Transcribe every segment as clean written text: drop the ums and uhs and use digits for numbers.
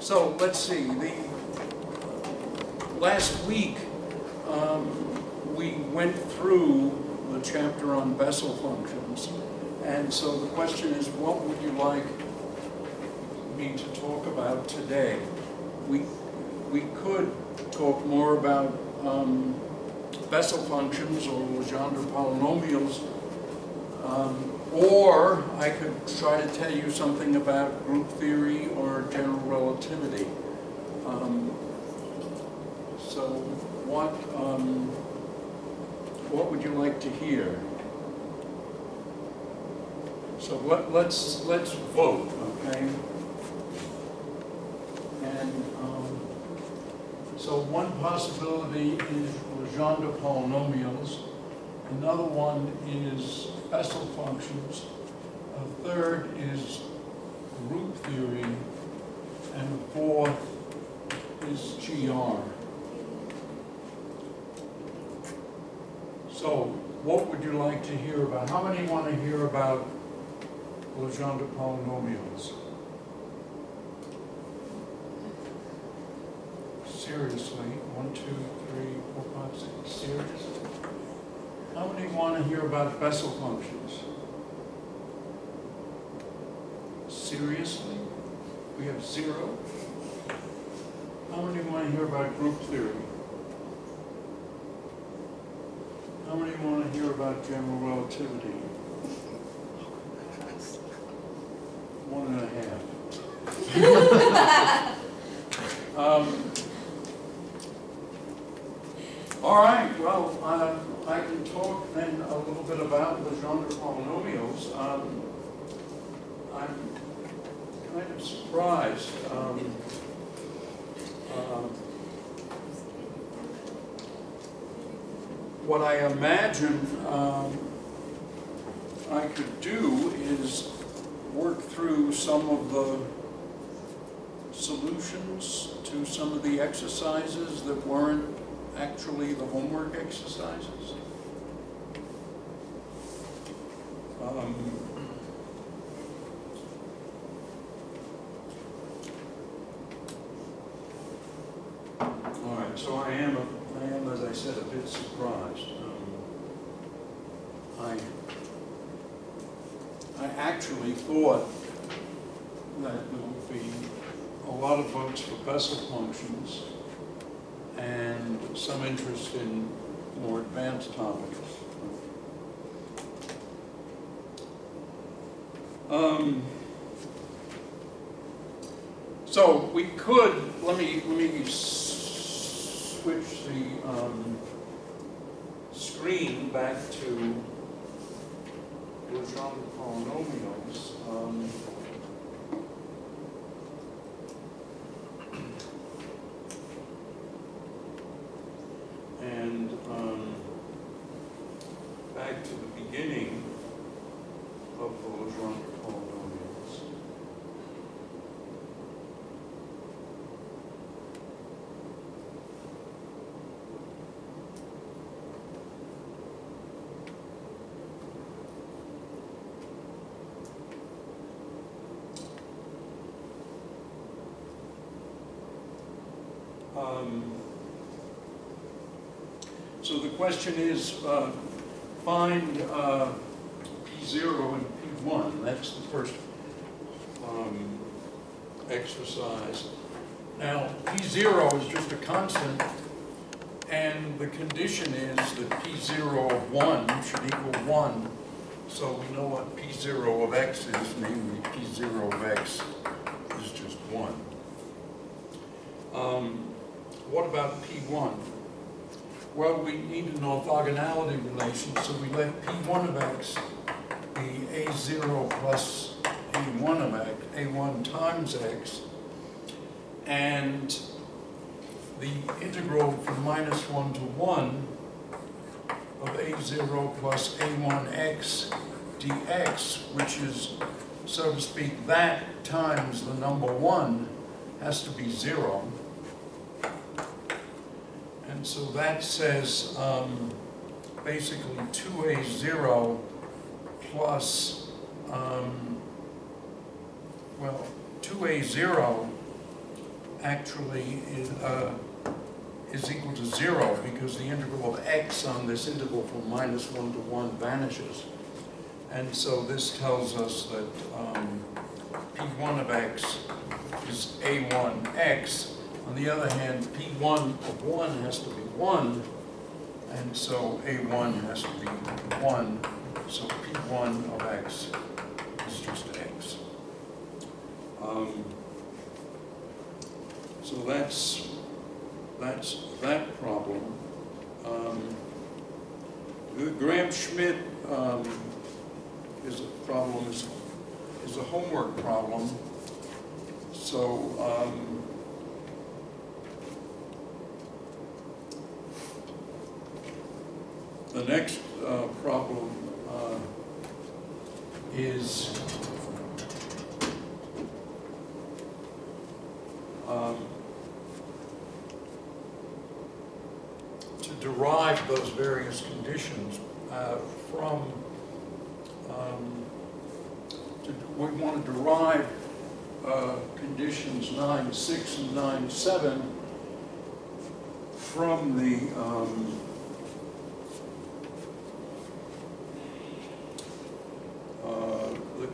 So let's see. Last week we went through the chapter on Bessel functions, and so the question is, what would you like me to talk about today? We could talk more about Bessel functions or Legendre polynomials, or I could try to tell you something about group theory or general relativity. So what would you like to hear? So let's vote, okay? And so one possibility is Legendre polynomials. Another one is Bessel functions. A third is group theory. And the fourth is GR. So what would you like to hear about? How many want to hear about Legendre polynomials? Seriously, 1, 2, 3, 4, 5, 6. Seriously? How many want to hear about Bessel functions? Seriously? We have 0. How many want to hear about group theory? How many want to hear about general relativity? 1.5. All right, well, I can talk then a little bit about Legendre polynomials. I'm kind of surprised. What I imagine I could do is work through some of the solutions to some of the exercises that weren't actually the homework exercises. All right, so I am, as I said, a bit surprised. I actually thought that there would be a lot of votes for Bessel functions and some interest in more advanced topics. So we could, let me switch the screen back to Legendre polynomials. And back to the beginning of the Legendre polynomials. So the question is, find P0 and P1. That's the first exercise. Now, P0 is just a constant, and the condition is that P0 of 1 should equal 1. So we know what P0 of x is, namely P0 of x is just 1. What about P1? Well, we need an orthogonality relation, so we let P1 of x be A0 plus A1 of x, A1 times x, and the integral from -1 to 1 of A0 plus A1x dx, which is, so to speak, that times the number 1, has to be 0. And so that says basically 2A0 plus, well, 2A0 actually is equal to 0 because the integral of x on this interval from -1 to 1 vanishes. And so this tells us that P1 of x is A1x. On the other hand, P1 of 1 has to be 1, and so A1 has to be 1. So P1 of x is just x. So that's that problem. The Graham-Schmidt is a homework problem. So the next problem is to derive those various conditions from, we want to derive conditions 9.6 and 9.7 from the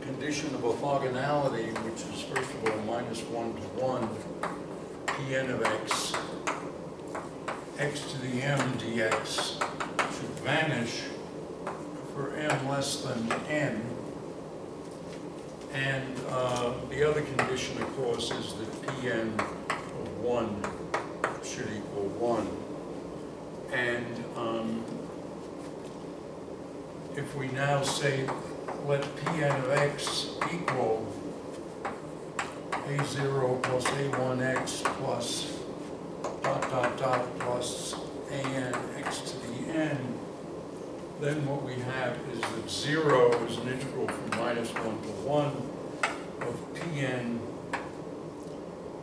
condition of orthogonality, which is first of all -1 to 1, Pn of x, x to the m dx should vanish for m less than n. And the other condition, of course, is that Pn of 1 should equal 1. And if we now say, let Pn of x equal A0 plus A1x plus ... plus An x to the n, then what we have is that 0 is an integral from -1 to 1 of Pn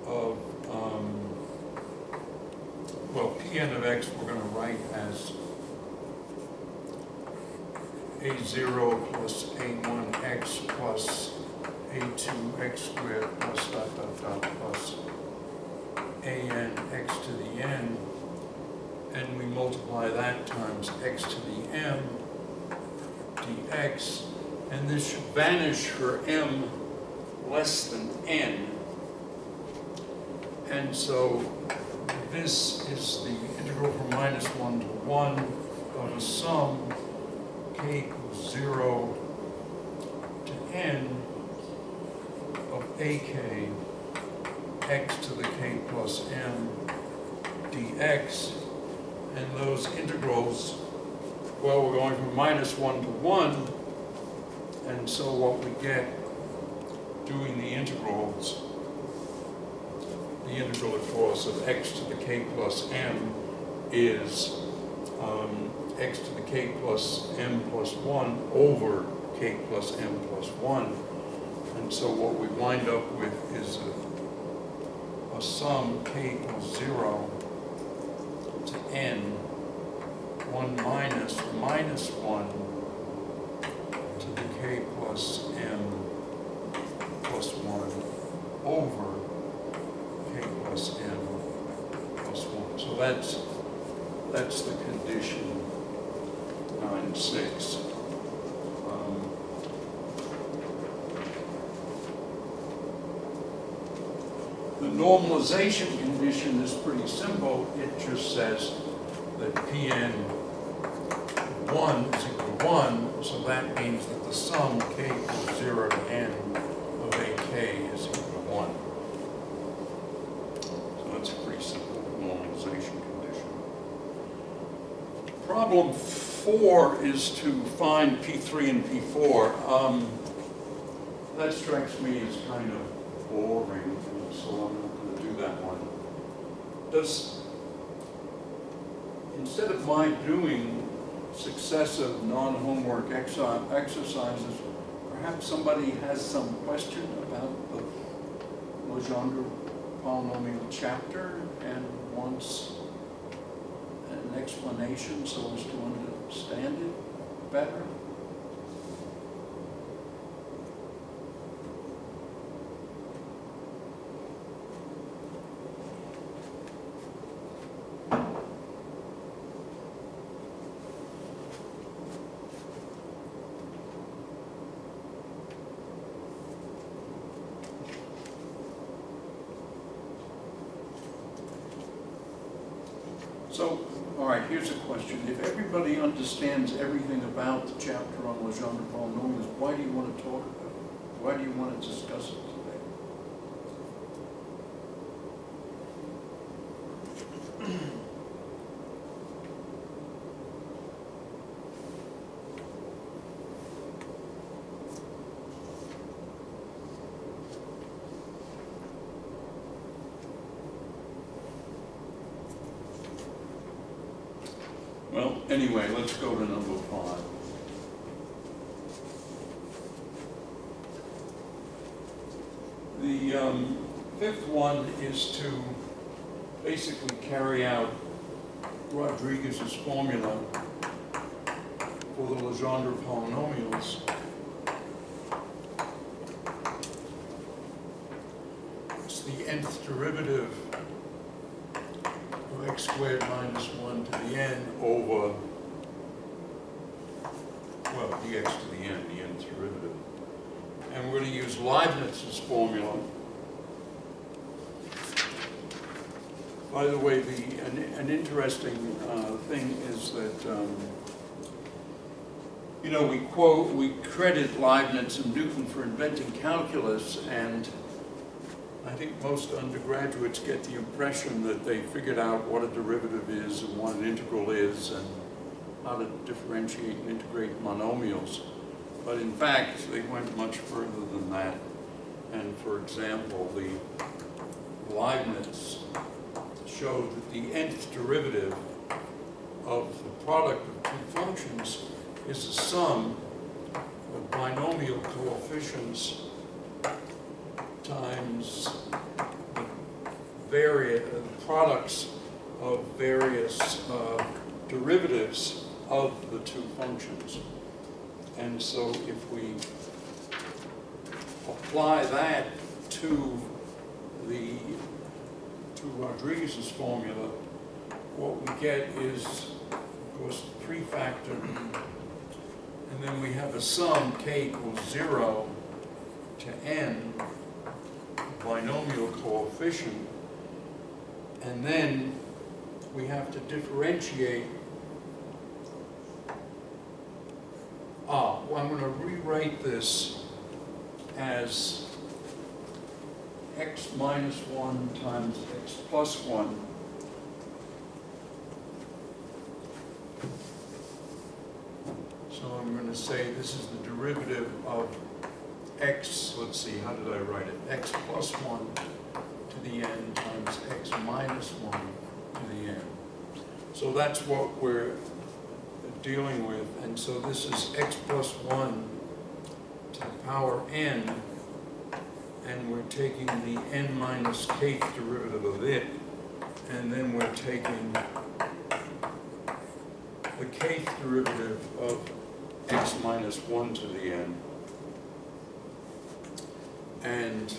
of, well, Pn of x we're going to write as A0 plus A1x plus A2x squared plus ... plus An x to the n, and we multiply that times x to the m dx, and this should vanish for m less than n. And so this is the integral from -1 to 1 of a sum k equals 0 to n of ak x to the k plus m dx, and those integrals, well, we're going from -1 to 1, and so what we get doing the integrals, the integral, of course, of x to the k plus m is x to the k plus m plus 1 over k plus m plus 1. And so what we wind up with is a sum k equals 0 to n, 1 minus -1 to the k plus m plus 1 over k plus m plus 1. So that's the condition 9.6. The normalization condition is pretty simple. It just says that Pn 1 is equal to 1, so that means that the sum k equals 0 to n of ak is equal to 1. So that's a pretty simple normalization condition. Problem 4 is to find P3 and P4. That strikes me as kind of boring, so I'm not going to do that one. Instead of my doing successive non-homework exercises, perhaps somebody has some question about the Legendre polynomial chapter and wants an explanation so as to understand it better? So, all right, here's a question. If everybody understands everything about the chapter on Legendre polynomials, why do you want to talk about it? Why do you want to discuss it today? Well, anyway, let's go to number 5. The fifth one is to basically carry out Rodriguez's formula for the Legendre polynomials. It's the nth derivative of x squared minus 1 to the n over, well, dx to the n, the nth derivative. And we're going to use Leibniz's formula. By the way, an interesting thing is that, you know, we credit Leibniz and Newton for inventing calculus, and I think most undergraduates get the impression that they figured out what a derivative is and what an integral is and how to differentiate and integrate monomials. But in fact, they went much further than that. And for example, the Leibniz showed that the nth derivative of the product of two functions is the sum of binomial coefficients times the products of various derivatives of the two functions. And so if we apply that to Rodriguez's formula, what we get is, of course, the prefactor, and then we have a sum k equals 0 to n, binomial coefficient, and then we have to differentiate. Well, I'm going to rewrite this as x minus 1 times x plus 1 so I'm going to say this is the derivative of x, let's see, how did I write it? X plus 1 to the n times x minus 1 to the n. So that's what we're dealing with, and so this is x plus 1 to the power n, and we're taking the n minus kth derivative of it, and then we're taking the kth derivative of x minus 1 to the n. And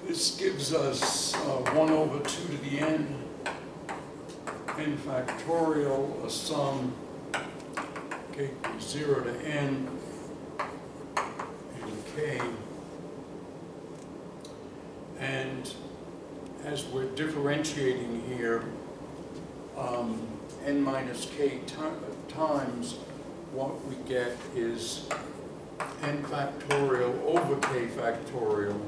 this gives us 1 over 2 to the n factorial, a sum k equals 0 to n and k. And as we're differentiating here, n minus k times, what we get is n factorial over k factorial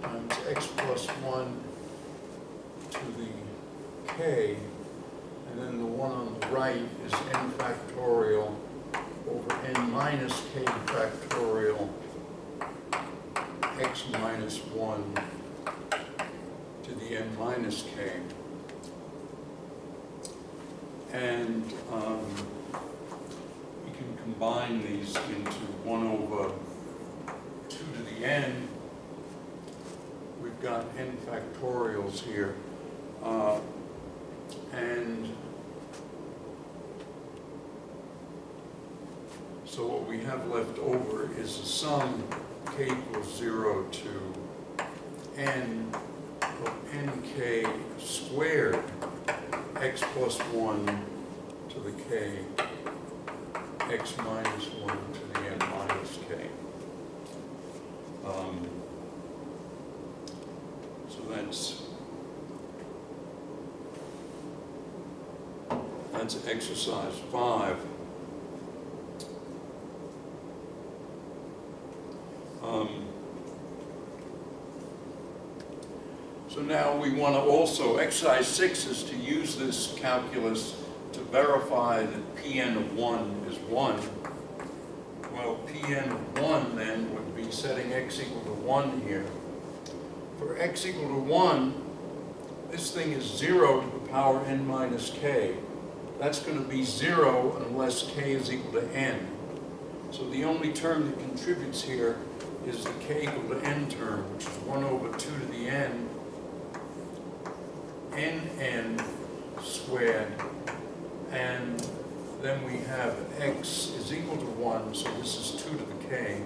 times x plus 1 to the k, and then the one on the right is n factorial over n minus k factorial x minus 1 to the n minus k. And we can combine these into 1 over 2 to the n. We've got n factorials here. And so what we have left over is a sum k equals 0 to n of nk squared x plus 1 to the k, x minus 1 to the n minus k. That's exercise 5. So now we want to also, exercise 6 is to use this calculus to verify that Pn of 1 is 1. Well, Pn of 1 then would be setting x equal to 1 here. For x equal to 1, this thing is 0 to the power n minus k. That's going to be 0 unless k is equal to n. So the only term that contributes here is the k equal to n term, which is 1 over 2 to the n, nn squared, and then we have x is equal to 1, so this is 2 to the k.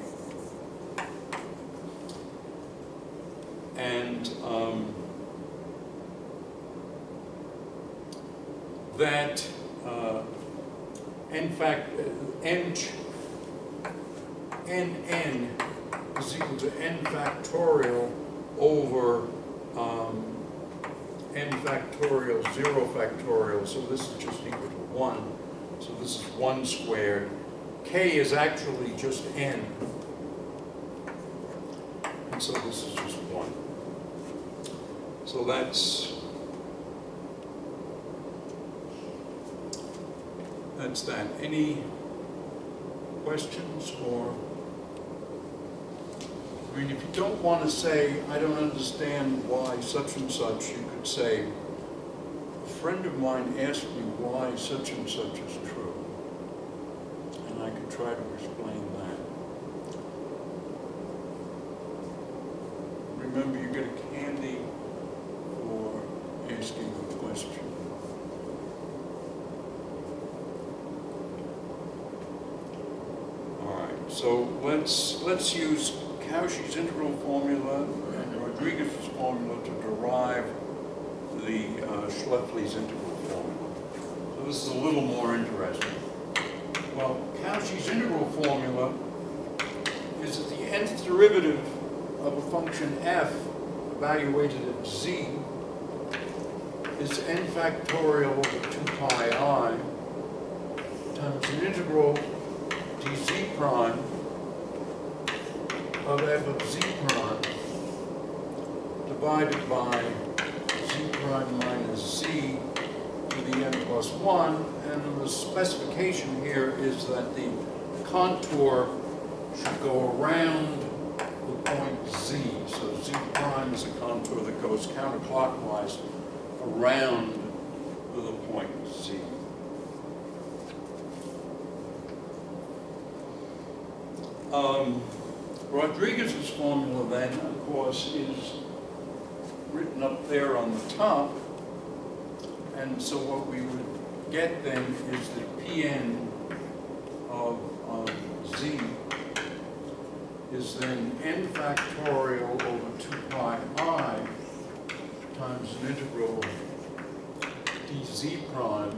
And that in fact nn is equal to n factorial over n factorial 0 factorial, so this is just equal to 1. So this is 1 squared. K is actually just n. And so this is just 1. So that's that. Any questions? Or, I mean, if you don't want to say, I don't understand why such and such, you could say, a friend of mine asked me why such and such is true. And I could try to explain that. Remember, you get a candy for asking a question. All right, so let's use Cauchy's integral formula and Rodriguez's formula to derive the Schläfli's integral formula. So this is a little more interesting. Well, Cauchy's integral formula is that the nth derivative of a function f evaluated at z is n factorial over 2 pi I times an integral dz prime of f of z prime divided by z prime minus z to the n plus 1, and the specification here is that the contour should go around the point z. So z prime is a contour that goes counterclockwise around the point z. Rodriguez's formula then, of course, is written up there on the top, and so what we would get then is that Pn of z is then n factorial over 2 pi I times an integral dz prime,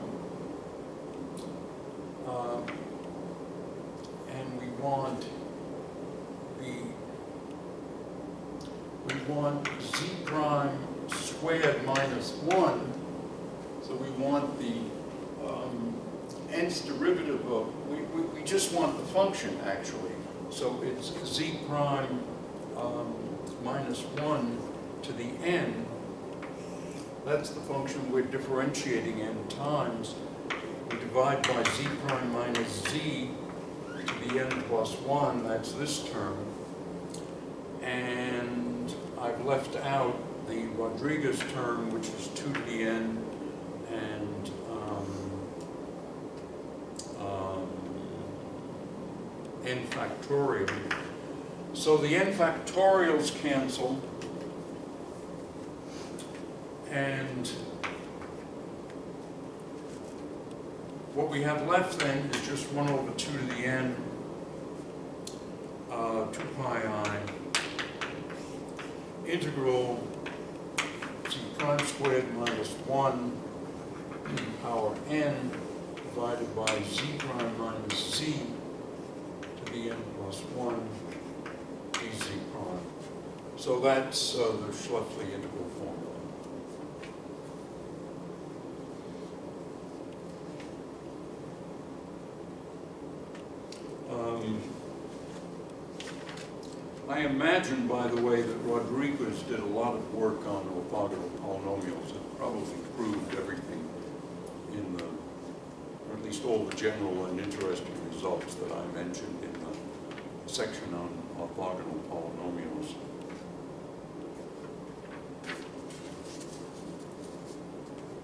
and we want z prime squared minus 1, so we want the nth derivative of, we just want the function actually, so it's z prime minus 1 to the n. That's the function we're differentiating n times. We divide by z prime minus z to the n plus 1, that's this term. And I've left out the Rodriguez term, which is 2 to the n, and n factorial. So the n factorials cancel, and what we have left then is just 1 over 2 to the n, 2 pi I, integral z prime squared minus 1 power n divided by z prime minus z to the n plus 1 dz prime. So that's the Schläfli integral formula. I imagine, by the way, that Rodriguez did a lot of work on orthogonal polynomials. It probably proved everything in the, or at least all the general and interesting results that I mentioned in the section on orthogonal polynomials.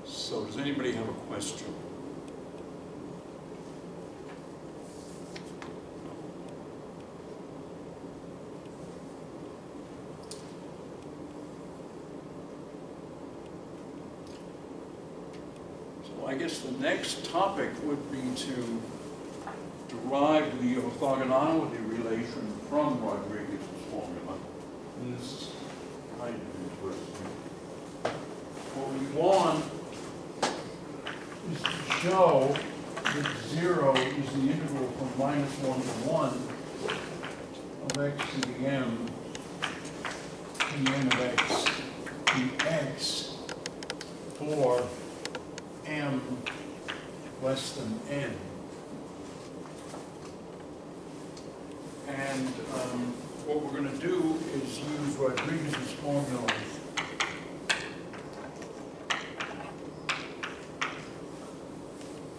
So does anybody have a question? So I guess the next topic would be to derive the orthogonality relation from Rodriguez's formula. And this is kind of interesting. What we want is to show that 0 is the integral from -1 to 1 of x to the m, Pn of x dx for m less than n. And what we're going to do is use Rodriguez's formula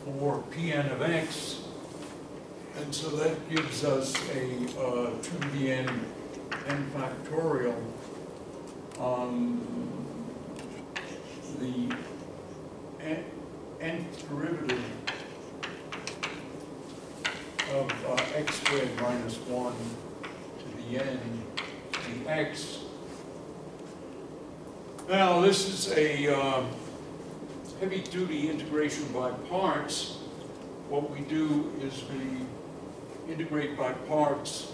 for Pn of x, and so that gives us a 2 to the n factorial on the nth derivative of x squared minus 1 to the n dx. Now this is a heavy-duty integration by parts. What we do is we integrate by parts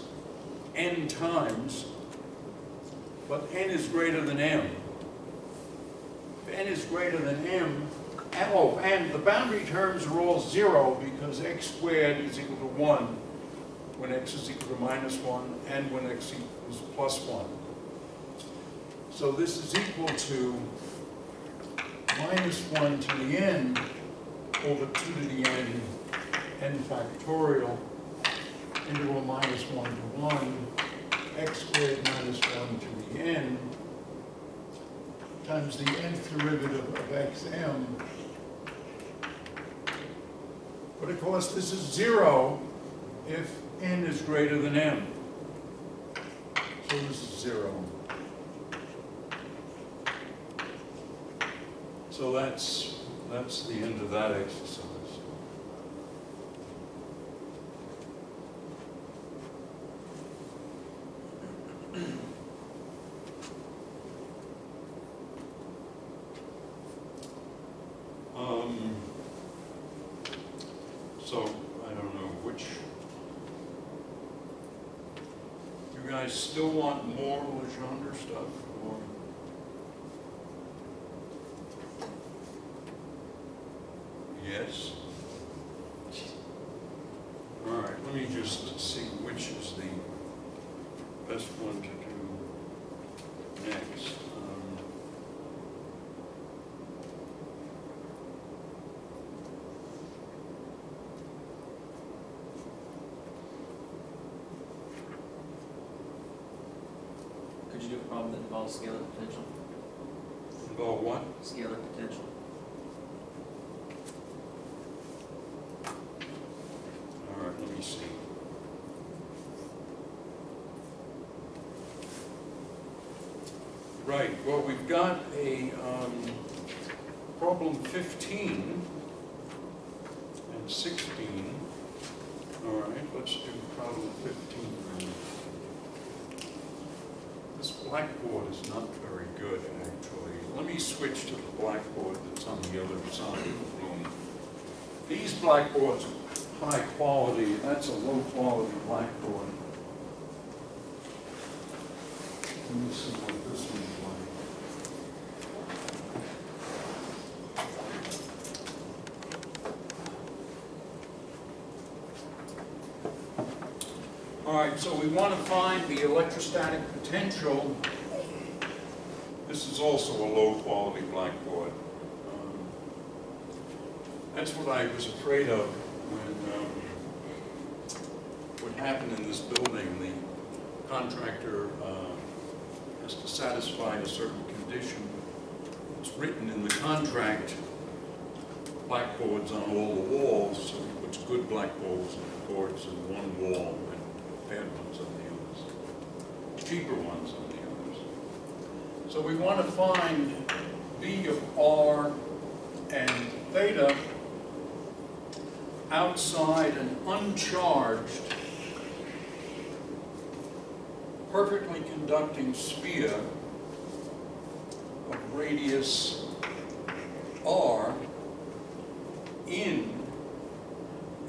n times, but n is greater than m. If n is greater than m, and the boundary terms are all 0 because x squared is equal to 1 when x is equal to -1 and when x equals +1. So this is equal to -1 to the n over 2 to the n factorial integral -1 to 1 x squared -1 to the n times the nth derivative of xm. But of course this is 0 if n is greater than m. So this is 0. So that's the end of that exercise. So I don't know which. You guys still want more Legendre stuff, or? Yes. All right, let me just see which is the best one to do next. Could you do a problem that involves scalar potential? Involve what? Scalar potential. Let me see. Right, well, we've got a problem 15 and 16. All right, let's do problem 15. This blackboard is not very good, actually. Let me switch to the blackboard that's on the other side of the room. These blackboards are high quality. That's a low quality blackboard. Let me see what this one's like. All right, so we want to find the electrostatic potential. This is also a low quality blackboard. That's what I was afraid of when what happened in this building. The contractor has to satisfy a certain condition. It's written in the contract, blackboards on all the walls, so he puts good blackboards in one wall and bad ones on the others, cheaper ones on the others. So we want to find V of R and theta outside an uncharged, perfectly conducting sphere of radius R in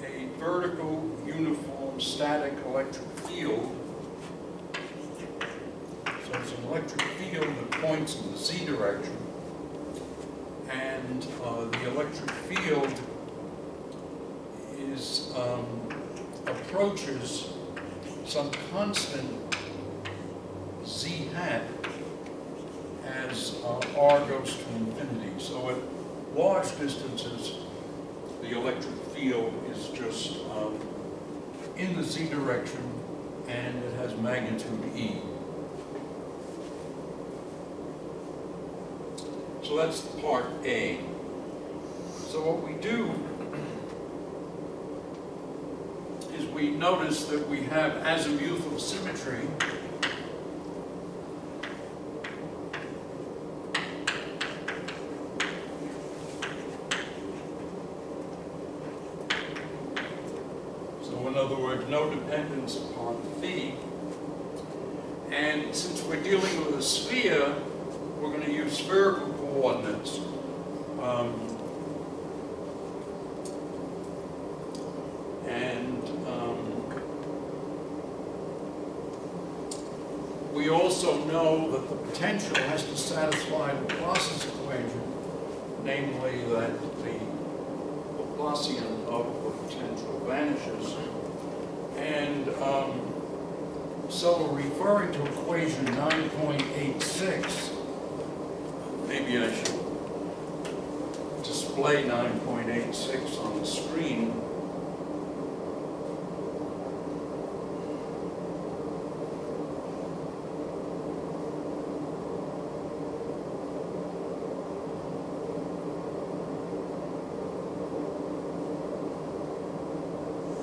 a vertical uniform static electric field. So it's an electric field that points in the z direction, and the electric field is approaches some constant z hat as r goes to infinity. So at large distances, the electric field is just in the z direction, and it has magnitude E. So that's part A. So what we do is we notice that we have azimuthal symmetry in other words, no dependence upon phi. And since we're dealing with a sphere, we're going to use spherical coordinates. We also know that the potential has to satisfy the Laplace's equation, namely that the Laplacian of the potential vanishes. And so we're referring to equation 9.86. Maybe I should display 9.86 on the screen.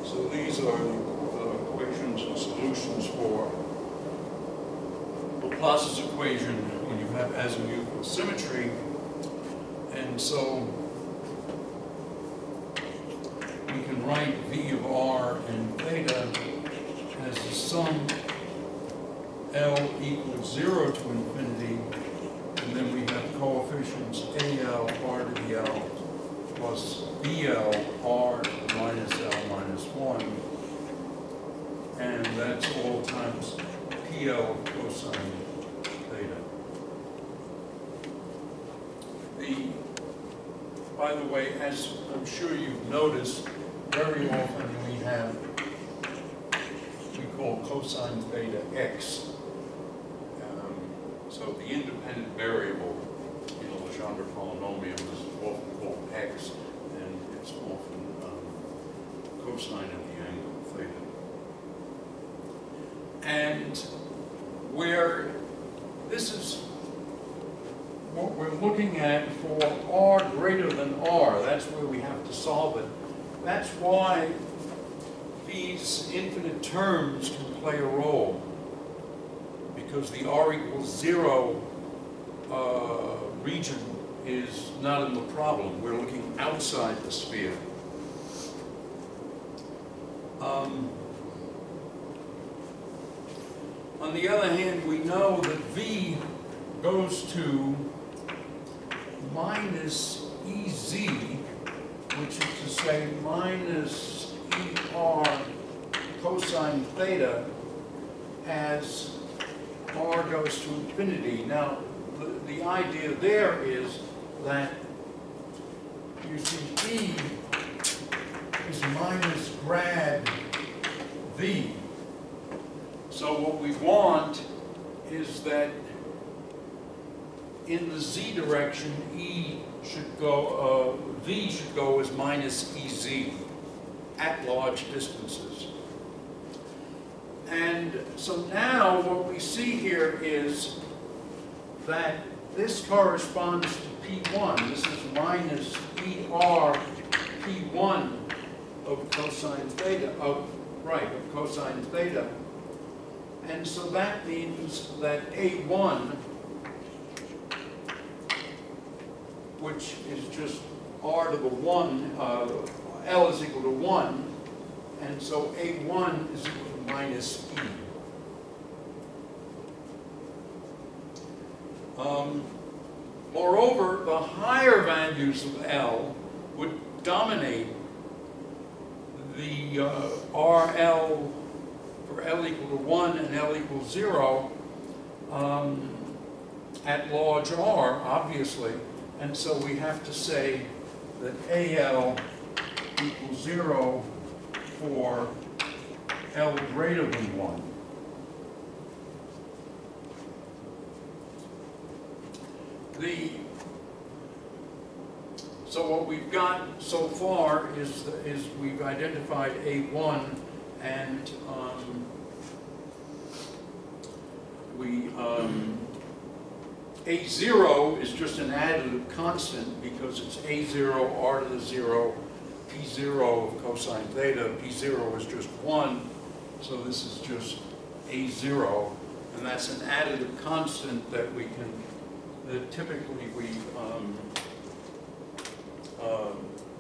So these are the equations and solutions for Laplace's equation when you have azimuthal symmetry. And so we can write V of R and theta as the sum L equals 0 to infinity, and then we have coefficients AL R to the L plus BL R minus L minus 1, and that's all times PL cosine theta. By the way, as I'm sure you've noticed, very often we call cosine theta x. So the independent variable in a Legendre polynomial is often called x, and it's often cosine of the angle theta. And where this is what we're looking at for r greater than r, that's where we have to solve it. That's why these infinite terms can play a role, because the r equals 0 region is not in the problem. We're looking outside the sphere. On the other hand, we know that V goes to minus EZ, which is to say minus ER cosine theta as R goes to infinity. Now, the idea there is that you see E is minus grad V. So what we want is that in the z direction, V should go as minus EZ at large distances. And so now what we see here is that this corresponds to P1. This is minus ER P1 of cosine theta, of cosine theta. And so that means that A1, which is just R to the 1, L is equal to 1, and so A1 is equal to minus E. Moreover, the higher values of L would dominate the RL for L equal to 1 and L equals 0 at large R, obviously. And so we have to say that AL equals 0 for L greater than 1. So what we've got so far is we've identified A1, and A0 is just an additive constant because it's A0, R to the 0, P0 of cosine theta. P0 is just 1, so this is just A0, and that's an additive constant that we can, that typically we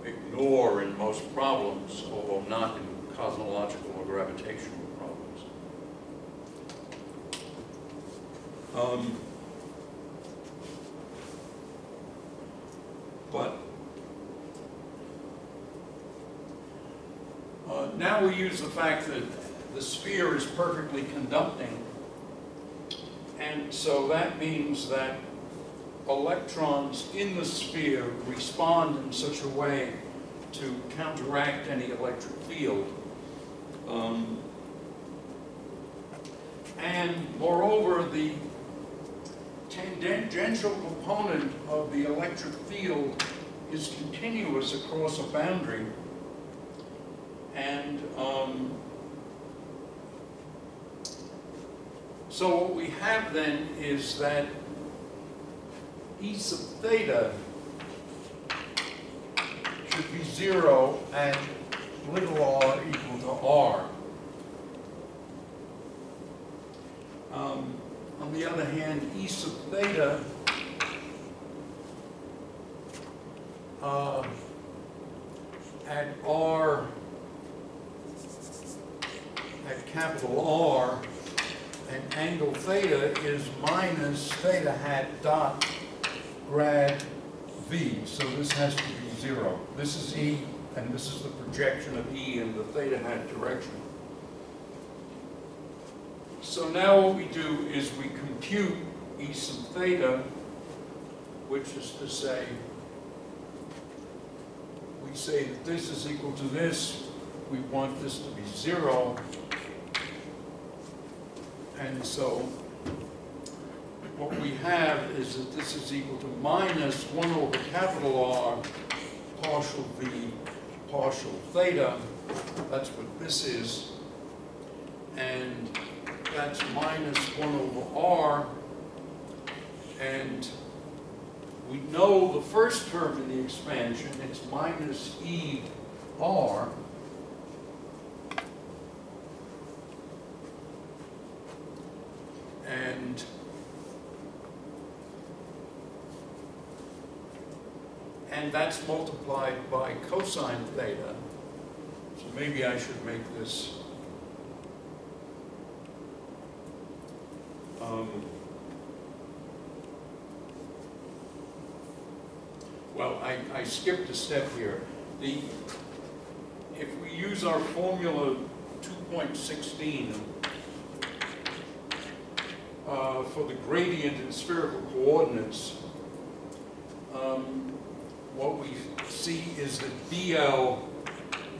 ignore in most problems, although not in cosmological or gravitational problems. Now we use the fact that the sphere is perfectly conducting, and so that means that electrons in the sphere respond in such a way to counteract any electric field. And moreover, the tangential component of the electric field is continuous across a boundary. And so what we have then is that E sub theta should be 0 at little r equal to r. On the other hand, E sub theta at r, at capital R, and angle theta is minus theta hat dot grad V. So this has to be 0. This is E, and this is the projection of E in the theta hat direction. So now what we do is we compute E sub theta, which is to say, we say that this is equal to this. We want this to be 0. And so what we have is that this is equal to minus 1 over capital R partial V partial theta. That's what this is. And that's minus 1 over R. And we know the first term in the expansion, it's minus E R. And that's multiplied by cosine theta. So maybe I should make this well, I skipped a step here. If we use our formula 2.16 for the gradient in spherical coordinates, what we see is that BL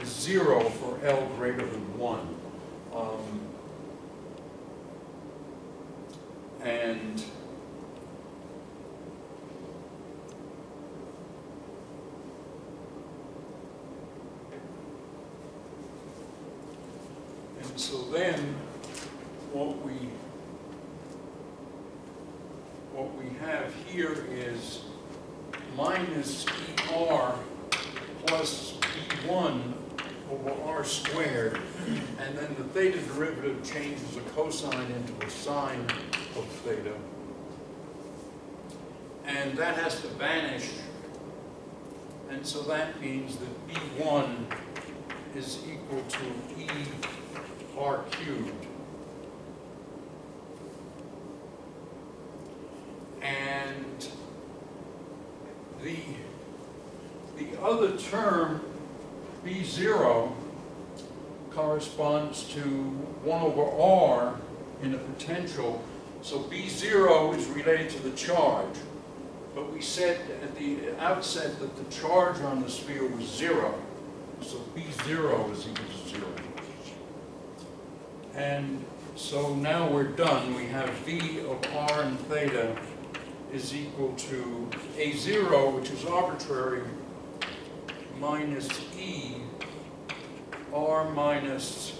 is 0 for L greater than 1. And so then what we have here is minus ER plus B1 over R squared, and then the theta derivative changes a cosine into a sine of theta. And that has to vanish, and so that means that B1 is equal to E R cubed. And the other term, B0, corresponds to 1 over R in a potential. So B0 is related to the charge. But we said at the outset that the charge on the sphere was 0. So B0 is equal to 0. And so now we're done. We have V of R and theta is equal to A0, which is arbitrary, minus E R minus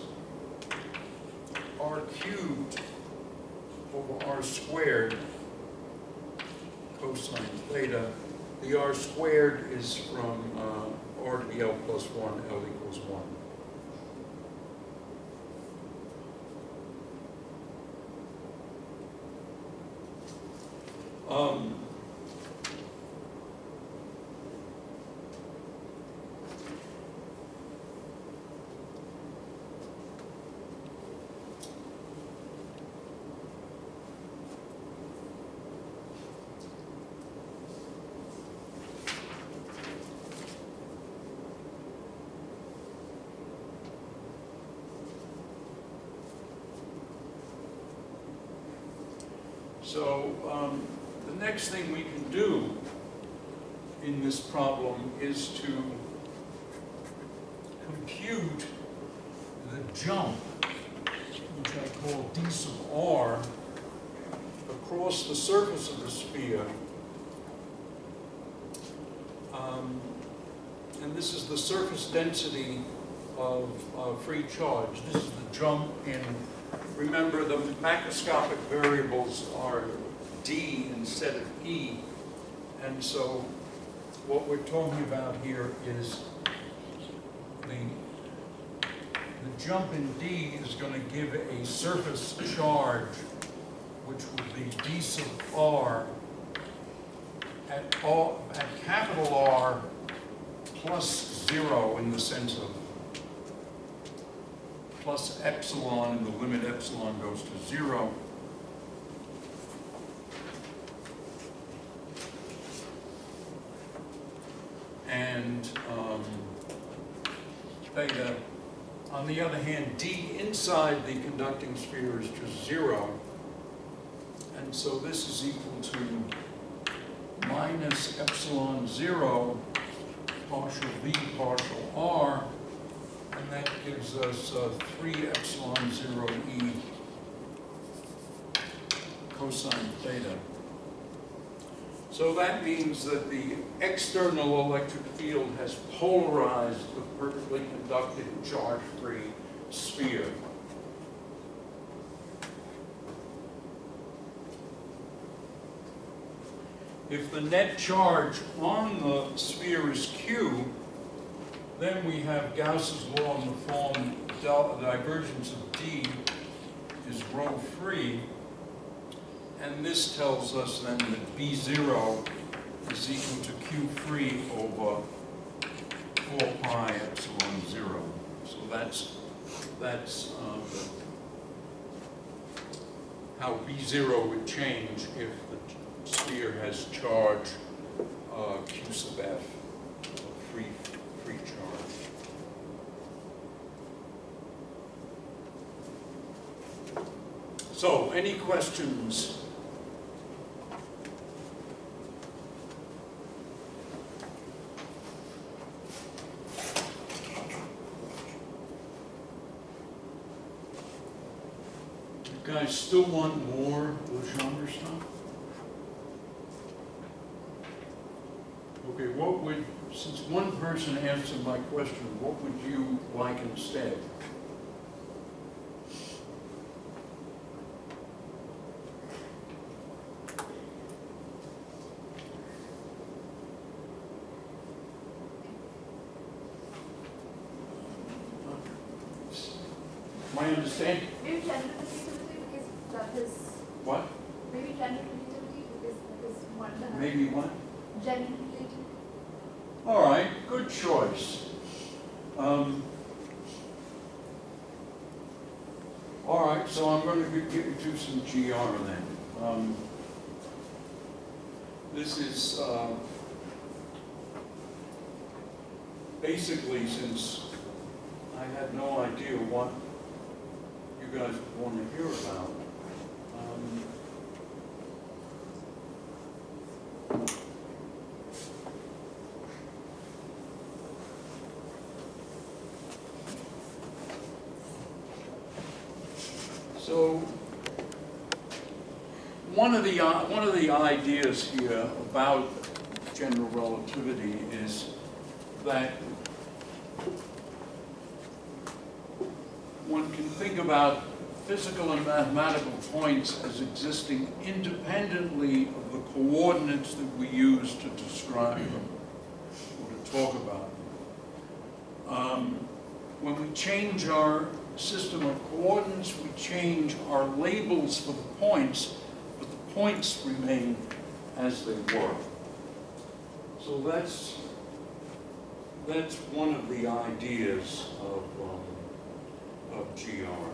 R cubed over R squared cosine theta. The R squared is from R to the L plus 1, L equals 1. So the next thing we can do in this problem is to compute the jump, which I call d sub r, across the surface of the sphere. And this is the surface density of free charge. This is the jump in. Remember, the macroscopic variables are d instead of e, and so what we're talking about here is the jump in d is going to give a surface charge, which would be d sub r at capital R plus 0 in the sense of plus epsilon, and the limit epsilon goes to 0. And theta. On the other hand, d inside the conducting sphere is just 0. And so this is equal to minus epsilon 0 partial v partial r. And that gives us 3 epsilon 0 e cosine theta. So that means that the external electric field has polarized the perfectly conducting charge-free sphere. If the net charge on the sphere is Q, then we have Gauss's law in the form the divergence of D is rho free, and this tells us then that B0 is equal to Q free over 4 pi epsilon 0. So that's how B0 would change if the sphere has charge Q sub f, free charge. So, any questions? You guys still want more Legendre stuff? Okay, what would, since one person answered my question, what would you like instead? understand. Maybe gender relativity because that is. What? Maybe gender relativity because that is one. Maybe what? Gender relativity. All right, good choice. All right, so I'm going to get you to some GR then. This is basically, since I had no idea what you guys would want to hear about. So one of the ideas here about general relativity is that one can think about physical and mathematical points as existing independently of the coordinates that we use to describe them or to talk about them. When we change our system of coordinates, we change our labels for the points, but the points remain as they were. So that's one of the ideas of GR.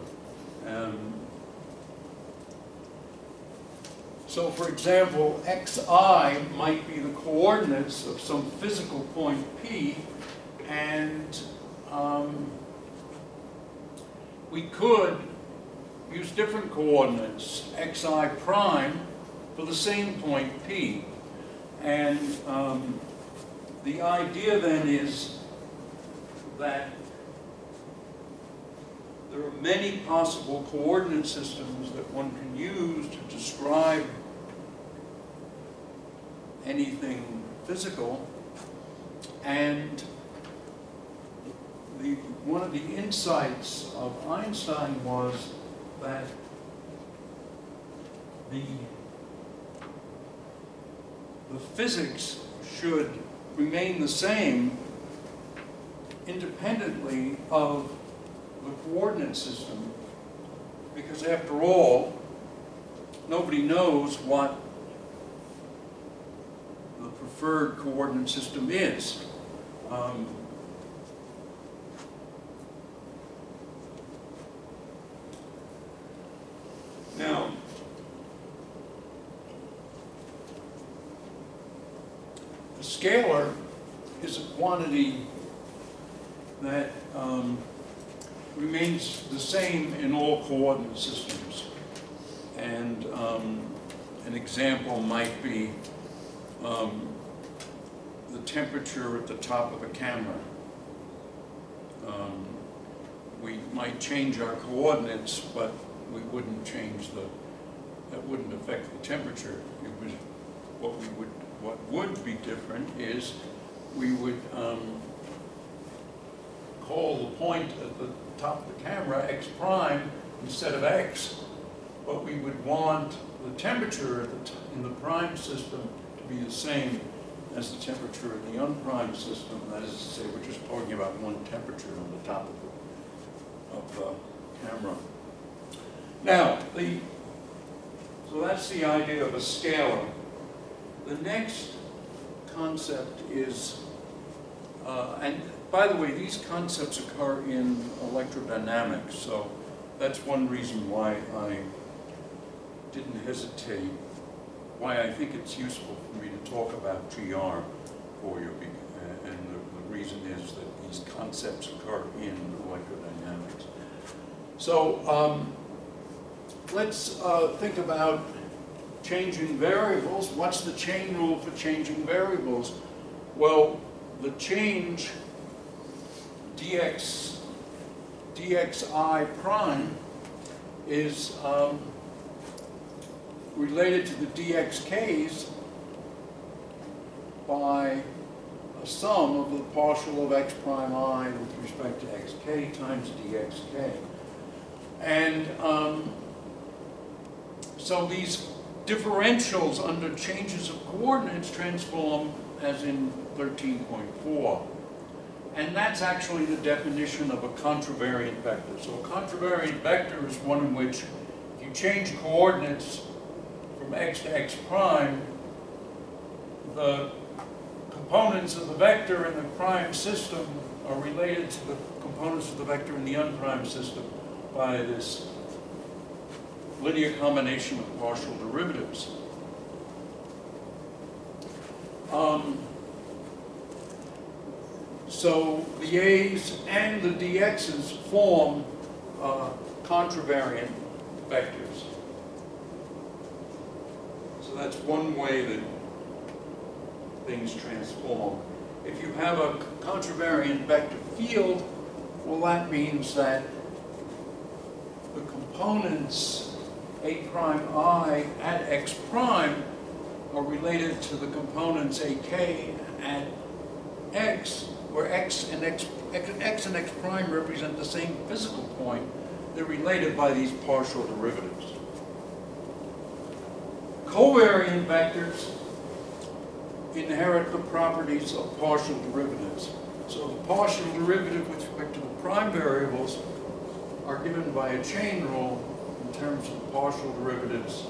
So for example, xi might be the coordinates of some physical point P, and we could use different coordinates, xi prime, for the same point P. And the idea then is that there are many possible coordinate systems that one can use to describe anything physical, and one of the insights of Einstein was that the physics should remain the same independently of the coordinate system, because after all, nobody knows what the preferred coordinate system is. Now, a scalar is a quantity that remains the same in all coordinate systems. And an example might be the temperature at the top of a camera. We might change our coordinates, but we wouldn't change that wouldn't affect the temperature. It would, what would be different is we would call the point at the top of the camera x prime instead of x, but we would want the temperature at in the prime system to be the same as the temperature in the unprimed system. That is to say, we're just talking about one temperature on the top of the camera. Now, so that's the idea of a scalar. The next concept is, and by the way, these concepts occur in electrodynamics, so that's one reason why I didn't hesitate, why I think it's useful for me to talk about GR for you, and the reason is that these concepts occur in electrodynamics. So let's think about changing variables. What's the chain rule for changing variables? Well, the change dxi prime is related to the dxk's by a sum of the partial of x prime I with respect to xk times dxk. And so these differentials under changes of coordinates transform as in 13.4. And that's actually the definition of a contravariant vector. So a contravariant vector is one in which if you change coordinates from x to x prime, the components of the vector in the prime system are related to the components of the vector in the unprimed system by this linear combination of partial derivatives. So the A's and the DX's form contravariant vectors. So that's one way that things transform. If you have a contravariant vector field, well, that means that the components A prime I at x prime are related to the components AK at x, where x and x prime represent the same physical point. They're related by these partial derivatives. Covariant vectors inherit the properties of partial derivatives. So the partial derivative with respect to the prime variables are given by a chain rule in terms of partial derivatives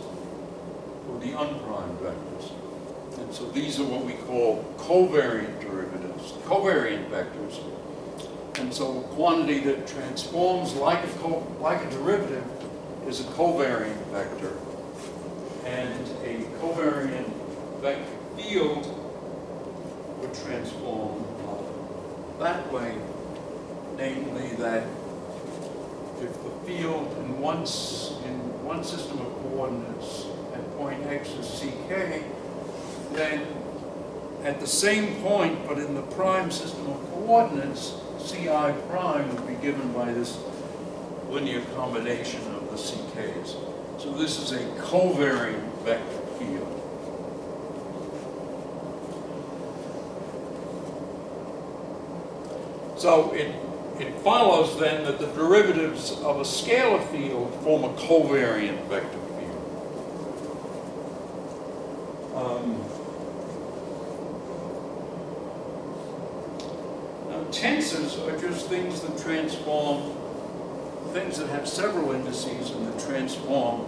for the unprimed vectors. And so these are what we call covariant derivatives, covariant vectors. And so a quantity that transforms like a derivative is a covariant vector. And a covariant vector field would transform that way, namely that if the field in one system of coordinates at point x is ck, then at the same point, but in the prime system of coordinates, ci prime would be given by this linear combination of the ck's. So this is a covariant vector field. So it follows then that the derivatives of a scalar field form a covariant vector field. Now tensors are just things that transform, things that have several indices and that transform,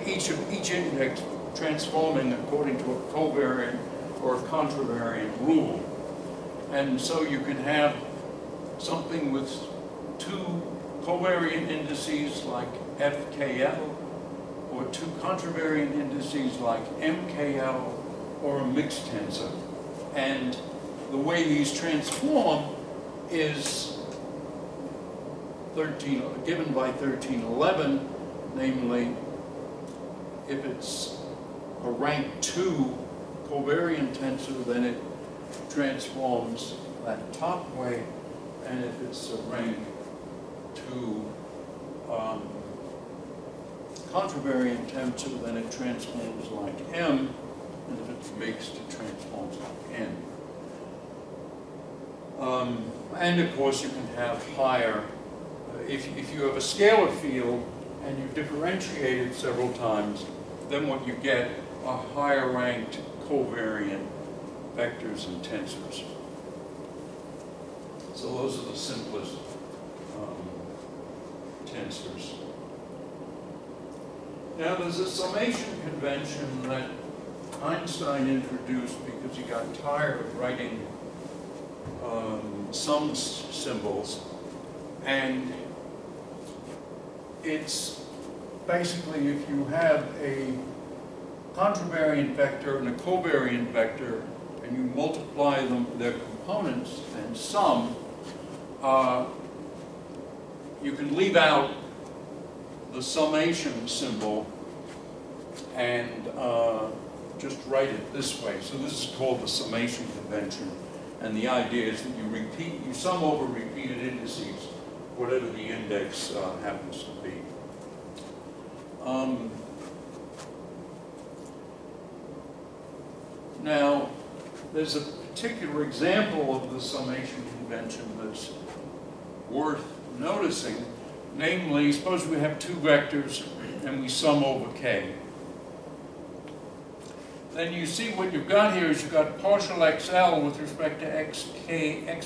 each index transforming according to a covariant or a contravariant rule. And so you can have something with two covariant indices like FKL, or two contravariant indices like MKL, or a mixed tensor. And the way these transform is given by 1311, namely, if it's a rank 2 covariant tensor, then it transforms that top way. And if it's a rank 2 contravariant tensor, then it transforms like M. And if it's mixed, it transforms like N. And of course, you can have higher, if you have a scalar field and you differentiate it several times, then what you get are higher ranked covariant vectors and tensors. So those are the simplest tensors. Now there's a summation convention that Einstein introduced because he got tired of writing sum symbols, and it's basically if you have a contravariant vector and a covariant vector and you multiply their components and sum, you can leave out the summation symbol and just write it this way. So this is called the summation convention, and the idea is that you sum over repeated indices, whatever the index happens to be. Now, there's a particular example of the summation convention that's worth noticing. Namely, suppose we have two vectors and we sum over k. then you see what you've got here is you've got partial XL with respect to x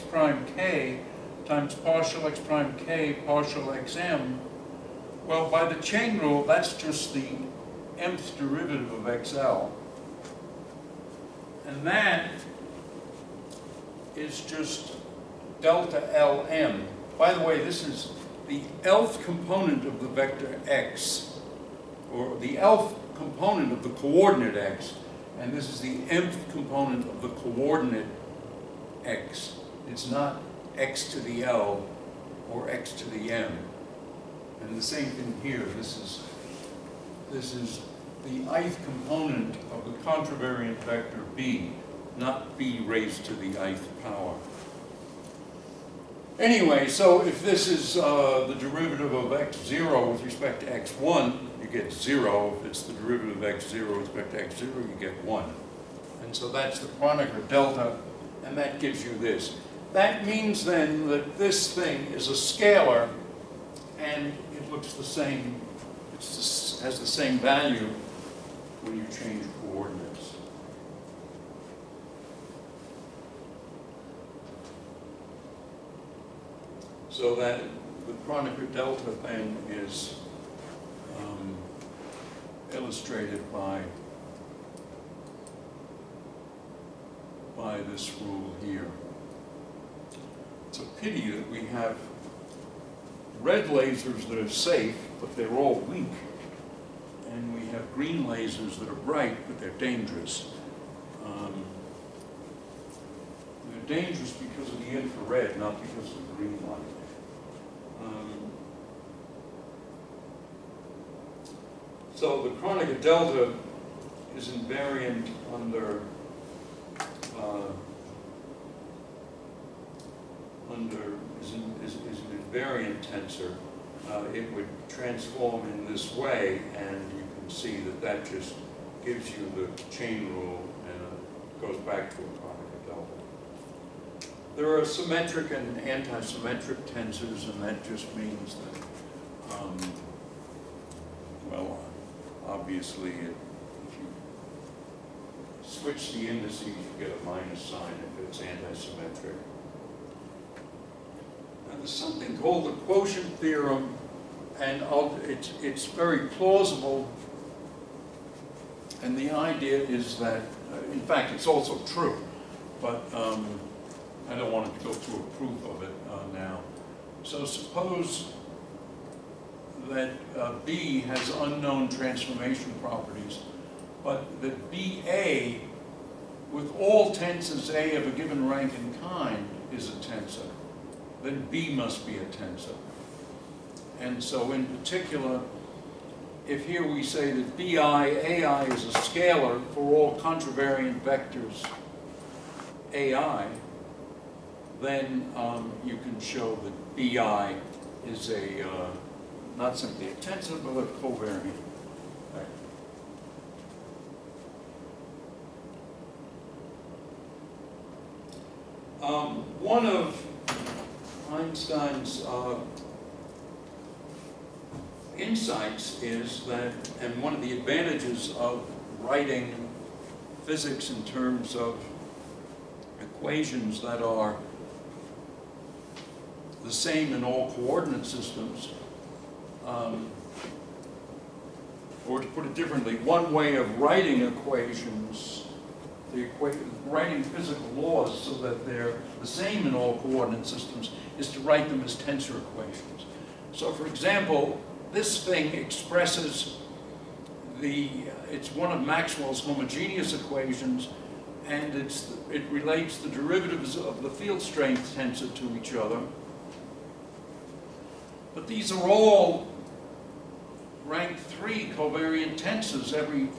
prime k times partial x prime k partial xm. Well, by the chain rule, that's just the mth derivative of XL. And that is just delta Lm. By the way, this is the lth component of the vector x, or the lth component of the coordinate x, and this is the mth component of the coordinate x. It's not x to the L or x to the m. And the same thing here. This is the ith component of the contravariant vector b, not b raised to the ith power. Anyway, so if this is the derivative of x0 with respect to x1, you get 0. If it's the derivative of x0 with respect to x0, you get 1. And so that's the Kronecker delta, and that gives you this. That means then that this thing is a scalar, and it looks the same, has the same value when you change coordinates. So that the Kronecker delta then is illustrated by this rule here. It's a pity that we have red lasers that are safe, but they're all weak, and we have green lasers that are bright, but they're dangerous. They're dangerous because of the infrared, not because of the green light. So the Kronecker delta is invariant under is an invariant tensor. It would transform in this way, and you can see that that just gives you the chain rule and goes back to a Kronecker delta. There are symmetric and anti-symmetric tensors, and that just means that, well, obviously, if you switch the indices, you get a minus sign if it's anti-symmetric. And there's something called the Quotient Theorem, and it's very plausible. And the idea is that, in fact, it's also true, but I don't want to go through a proof of it now. So suppose that B has unknown transformation properties, but that BA, with all tensors A of a given rank and kind, is a tensor. Then B must be a tensor. And so in particular, if here we say that BI, AI is a scalar for all contravariant vectors AI, then you can show that BI is a not simply a tensor, but a covariant vector. One of Einstein's insights is that, and one of the advantages of writing physics in terms of equations that are the same in all coordinate systems, or to put it differently, one way of writing equations, writing physical laws so that they're the same in all coordinate systems, is to write them as tensor equations. So for example, this thing expresses it's one of Maxwell's homogeneous equations, and it relates the derivatives of the field strength tensor to each other. But these are all rank 3 covariant tensors every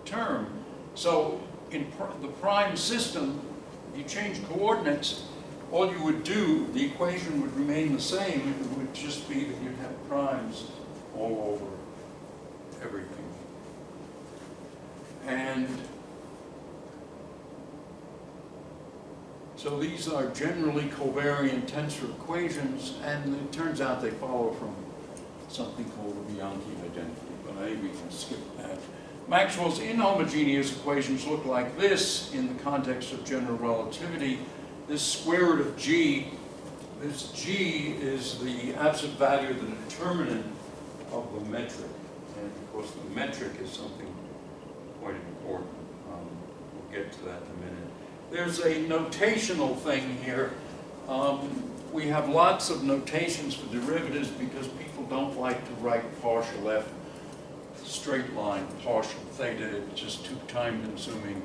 term. So in the prime system, if you change coordinates, all you would do, the equation would remain the same. It would just be that you'd have primes all over everything. And so these are generally covariant tensor equations, and it turns out they follow from something called the Bianchi identity, but maybe we can skip that. Maxwell's inhomogeneous equations look like this in the context of general relativity. This square root of g, this g is the absolute value of the determinant of the metric. And of course the metric is something quite important. We'll get to that in a minute. There's a notational thing here. We have lots of notations for derivatives because people don't like to write partial f, straight line, partial theta. It's just too time consuming.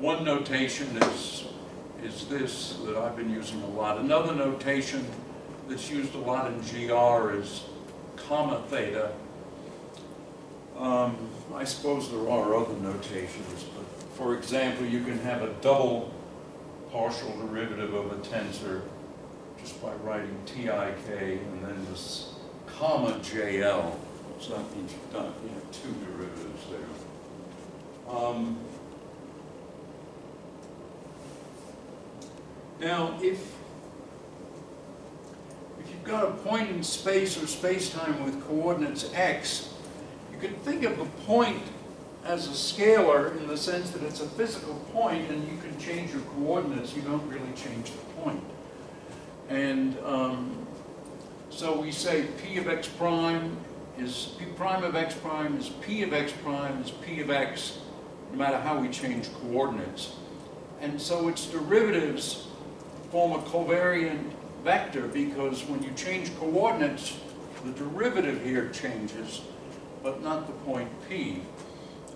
One notation is this that I've been using a lot. Another notation that's used a lot in GR is comma theta. I suppose there are other notations, but for example, you can have a double partial derivative of a tensor just by writing TIK and then this comma JL. So that means you have two derivatives there. Now, if you've got a point in space or space-time with coordinates x, you can think of the point as a scalar in the sense that it's a physical point and you can change your coordinates. You don't really change the point. And so we say P of x prime is P prime of x prime is P of x prime is P of x, no matter how we change coordinates. And so its derivatives form a covariant vector because when you change coordinates, the derivative here changes, but not the point P.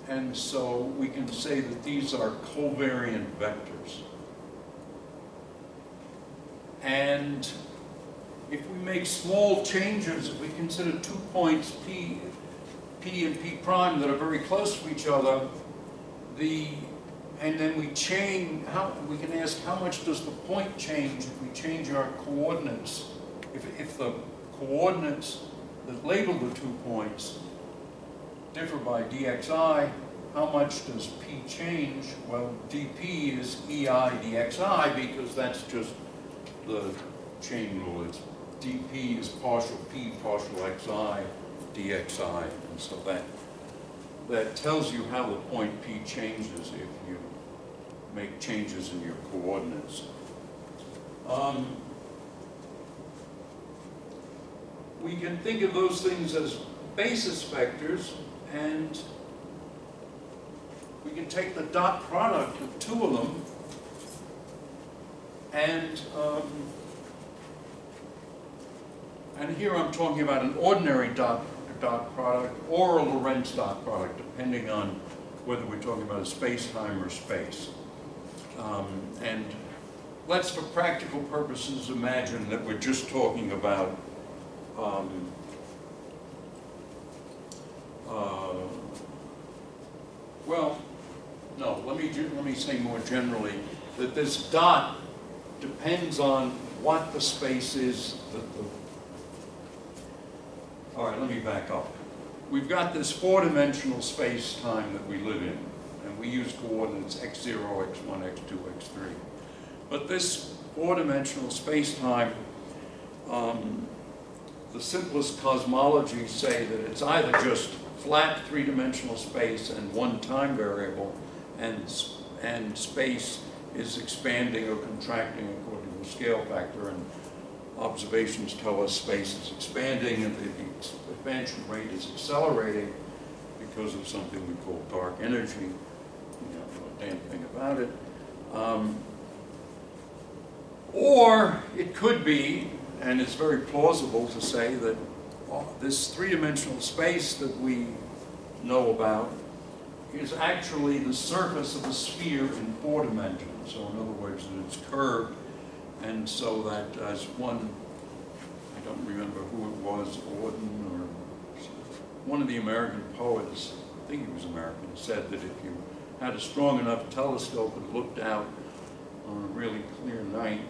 And so we can say that these are covariant vectors. And if we make small changes, if we consider 2 points P and P prime that are very close to each other, and then we can ask how much does the point change if we change our coordinates? If the coordinates that label the 2 points differ by dxi, how much does P change? Well, dP is EI dxi because that's just the chain rule. It's dP is partial P partial xi dxi, and so that tells you how the point P changes if you make changes in your coordinates. We can think of those things as basis vectors, and we can take the dot product of two of them and here I'm talking about an ordinary dot product or a Lorentz dot product, depending on whether we're talking about a space-time or space. And let's, for practical purposes, imagine that we're just talking about well, no, let me say more generally that this dot depends on what the space is that all right, let me back up. We've got this four-dimensional space-time that we live in, and we use coordinates x0, x1, x2, x3. But this four-dimensional space-time, the simplest cosmologies say that it's either just flat three-dimensional space and one time variable, and space is expanding or contracting according to the scale factor, and observations tell us space is expanding and the expansion rate is accelerating because of something we call dark energy. You don't know a damn thing about it. Or it could be, and it's very plausible to say that this three-dimensional space that we know about is actually the surface of a sphere in 4 dimensions. So in other words, that it's curved, and so that as one, I don't remember who it was, Auden or one of the American poets, I think he was American, said that if you had a strong enough telescope and looked out on a really clear night,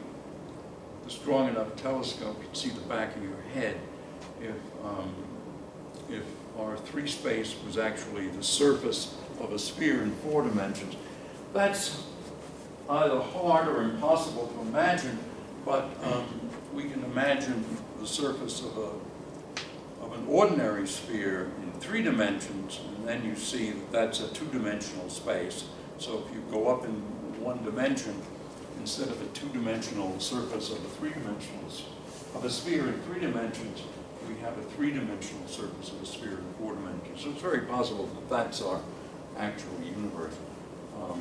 the strong enough telescope could see the back of your head if our 3 space was actually the surface of a sphere in 4 dimensions. That's either hard or impossible to imagine, but we can imagine the surface of an ordinary sphere in 3 dimensions, and then you see that that's a 2-dimensional space. So if you go up in 1 dimension, instead of a 2-dimensional surface of a 3-dimensional of a sphere in 3 dimensions, we have a 3-dimensional surface of a sphere in 4 dimensions. So it's very possible that that's our actual universe, or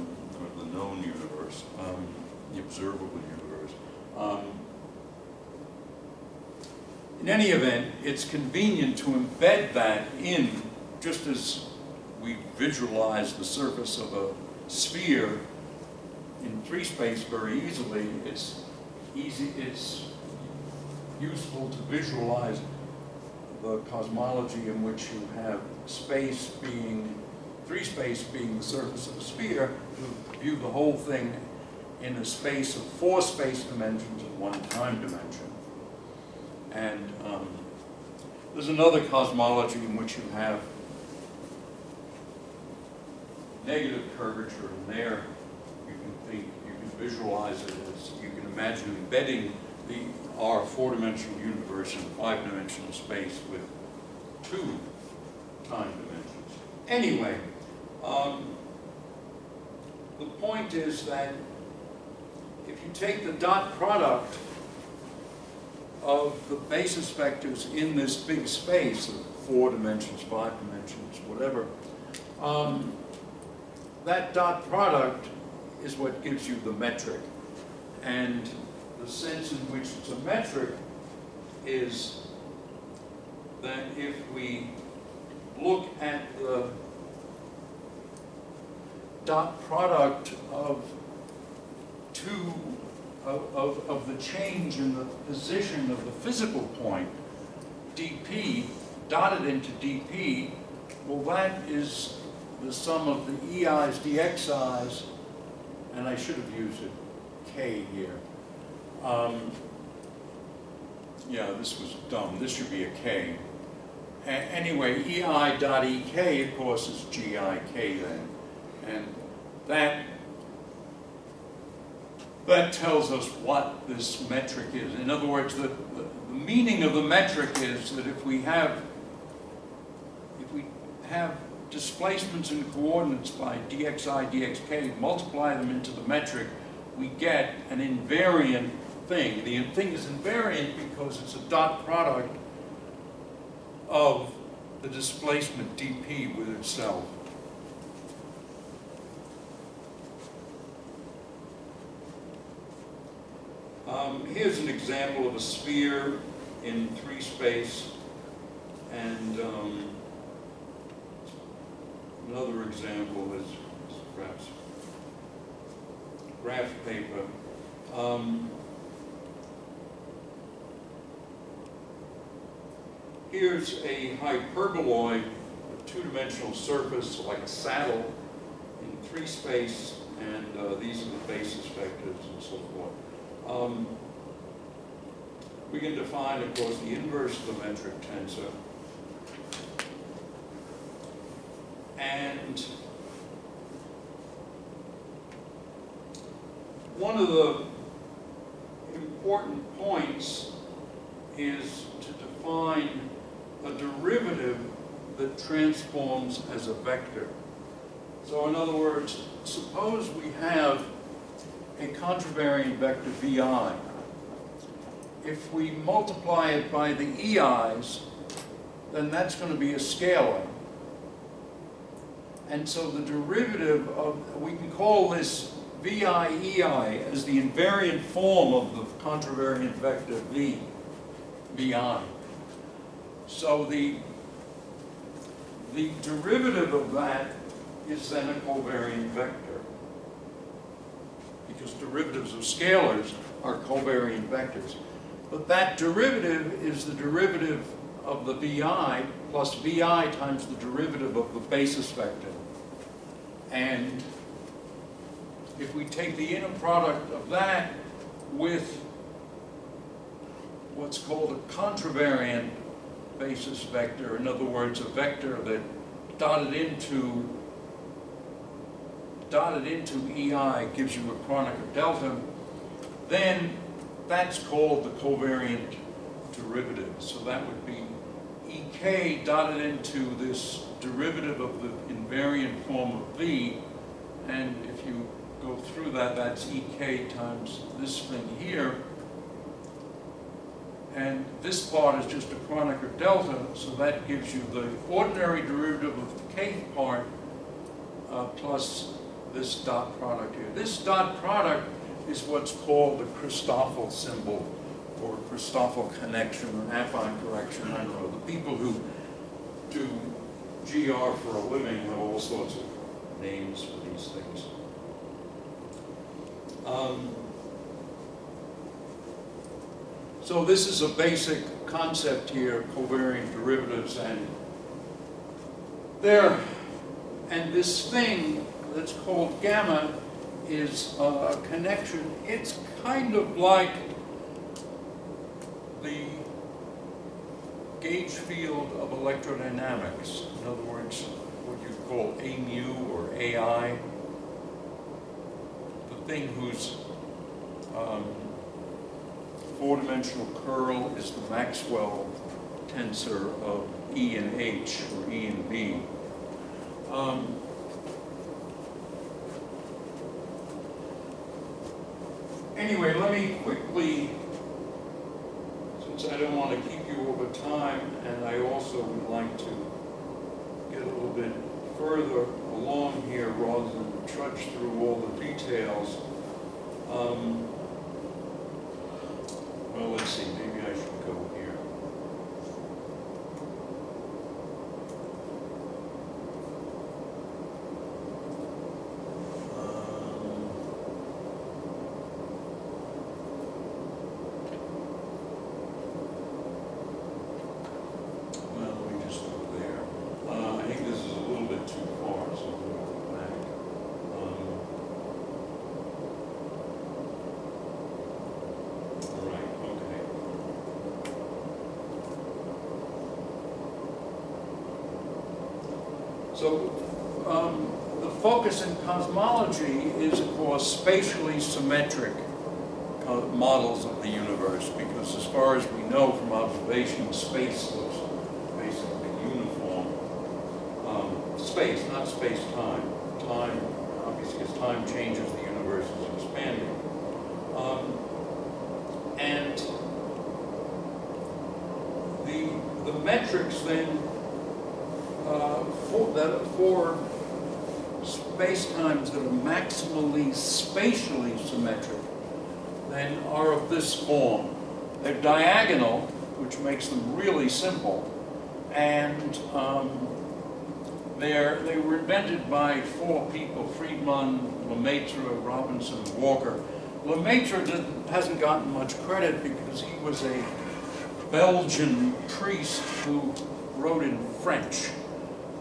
the known universe, the observable universe. In any event, it's convenient to embed that in, just as we visualize the surface of a sphere in 3 space very easily. It's useful to visualize the cosmology in which you have space being, 3 space being the surface of a sphere, to view the whole thing in a space of 4 space dimensions and 1 time dimension. And there's another cosmology in which you have negative curvature, and there you can visualize it as, you can imagine embedding our 4-dimensional universe in 5-dimensional space with 2 time dimensions. Anyway, the point is that if you take the dot product of the basis vectors in this big space of 4 dimensions, 5 dimensions, whatever, that dot product is what gives you the metric. And the sense in which it's a metric is that if we look at the dot product of of the change in the position of the physical point, dp, dotted into dp, well, that is the sum of the ei's, dxi's, and I should have used a k here. Yeah, this was dumb. This should be a k. Anyway, ei dot ek, of course, is gik then. And that tells us what this metric is. In other words, the meaning of the metric is that if we have displacements in coordinates by dxi, dxk, multiply them into the metric, we get an invariant thing. The thing is invariant because it's a dot product of the displacement dp with itself. Here's an example of a sphere in 3 space, and another example is perhaps graph paper. Here's a hyperboloid, a 2-dimensional surface like a saddle in 3 space, and these are the basis vectors and so forth. We can define, of course, the inverse of the metric tensor. And one of the important points is to define a derivative that transforms as a vector. So in other words, suppose we have a contravariant vector vi. If we multiply it by the ei's, then that's going to be a scalar. And so the derivative of, we can call this vi ei as the invariant form of the contravariant vector vi. So the derivative of that is then a covariant vector, because derivatives of scalars are covariant vectors. But that derivative is the derivative of the vi plus vi times the derivative of the basis vector. And if we take the inner product of that with what's called a contravariant basis vector, in other words, a vector that dotted into ei gives you a Kronecker delta, then that's called the covariant derivative. So that would be ek ek dotted into this derivative of the invariant form of v, and if you go through that, that's ek times this thing here. And this part is just a Kronecker delta, so that gives you the ordinary derivative of the kth part plus this dot product here. This dot product is what's called the Christoffel symbol, or Christoffel connection, or affine correction. I don't know. The people who do GR for a living have all sorts of names for these things. So this is a basic concept here, covariant derivatives, and this thing that's called gamma is a connection. It's kind of like the gauge field of electrodynamics. In other words, what you call A mu or AI. The thing whose four-dimensional curl is the Maxwell tensor of E and H, or E and B. Anyway, let me quickly, since I don't want to keep you over time, and I also would like to get a little bit further along here rather than trudge through all the details. Well, let's see, maybe I should go here. Well, let me just go there. I think this is a little bit too far, so we'll go back. Right, okay. So the focus in cosmology is, of course, spatially symmetric models of the universe, because as far as we know from observation, space looks basically uniform. Space, not space-time. Time, obviously, as time changes, the universe is expanding. And the metrics then for space-times that are maximally spatially symmetric then are of this form. They're diagonal, which makes them really simple, and they were invented by four people: Friedman, Lemaitre, Robinson, and Walker. Lemaitre hasn't gotten much credit because he was a Belgian priest who wrote in French,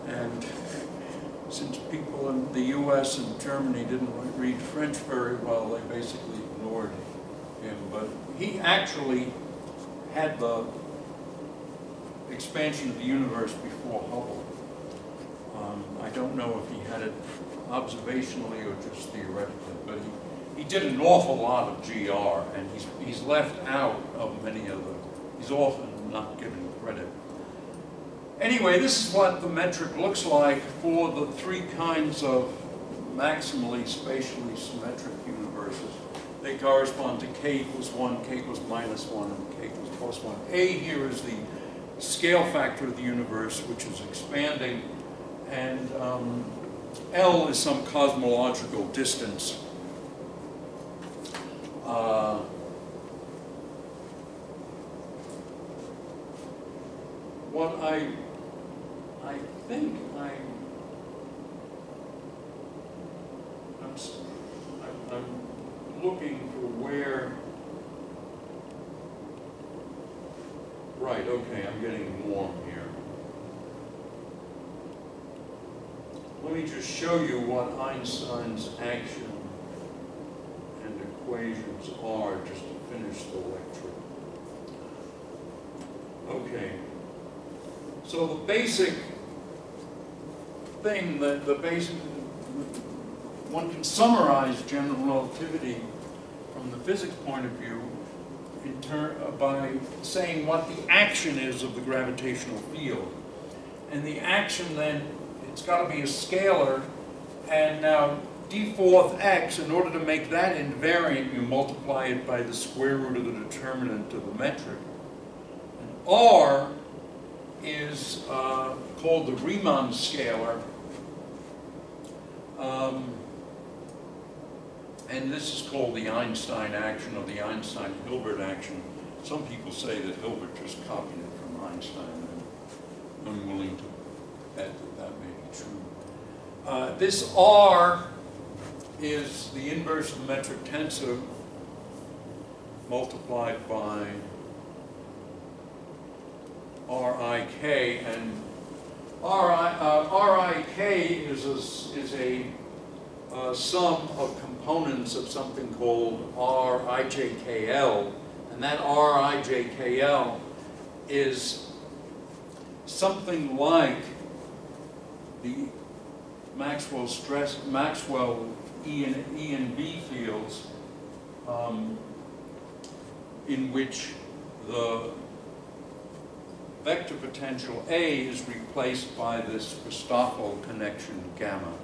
and since people in the US and Germany didn't read French very well, they basically ignored him. But he actually had the expansion of the universe before Hubble. I don't know if he had it observationally or just theoretically, but he did an awful lot of GR, and he's left out of many of the, he's often not given credit. Anyway, this is what the metric looks like for the three kinds of maximally spatially symmetric universes. They correspond to k equals 1, k equals minus 1, and k equals plus 1. A here is the scale factor of the universe, which is expanding, and L is some cosmological distance. What I think I'm looking for where, right, okay, I'm getting warm here. Let me just show you what Einstein's action and equations are, just to finish the lecture. Okay. So the basic thing, one can summarize general relativity from the physics point of view by saying what the action is of the gravitational field. And the action then, it's got to be a scalar, and now d4 x, in order to make that invariant, you multiply it by the square root of the determinant of the metric. And R is called the Riemann scalar, and this is called the Einstein action or the Einstein-Hilbert action. Some people say that Hilbert just copied it from Einstein. I'm unwilling to bet that that may be true. This R is the inverse of the metric tensor multiplied by RIK, and RIK is a sum of components of something called RIJKL, and that RIJKL is something like the Maxwell E and B fields, in which the vector potential A is replaced by this Christoffel connection gamma.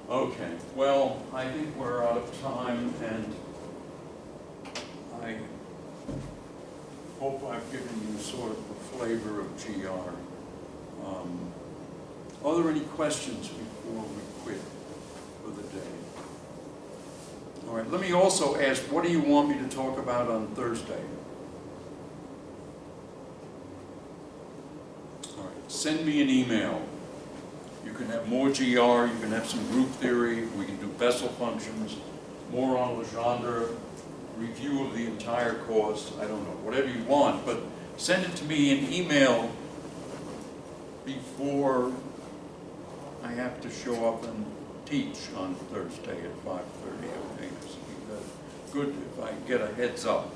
Okay, well, I think we're out of time, and I hope I've given you sort of the flavor of GR. Are there any questions before we quit for the day? All right, let me also ask, what do you want me to talk about on Thursday? All right, send me an email. You can have more GR, you can have some group theory, we can do Bessel functions, more on Legendre, review of the entire course, I don't know, whatever you want, but send it to me in email before I have to show up and teach on Thursday at 5:30, okay? So good if I get a heads up.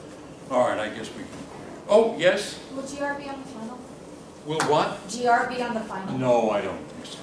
All right, I guess we can. Oh, yes? Will GR be on the final? Will what? GR be on the final? No, I don't think so.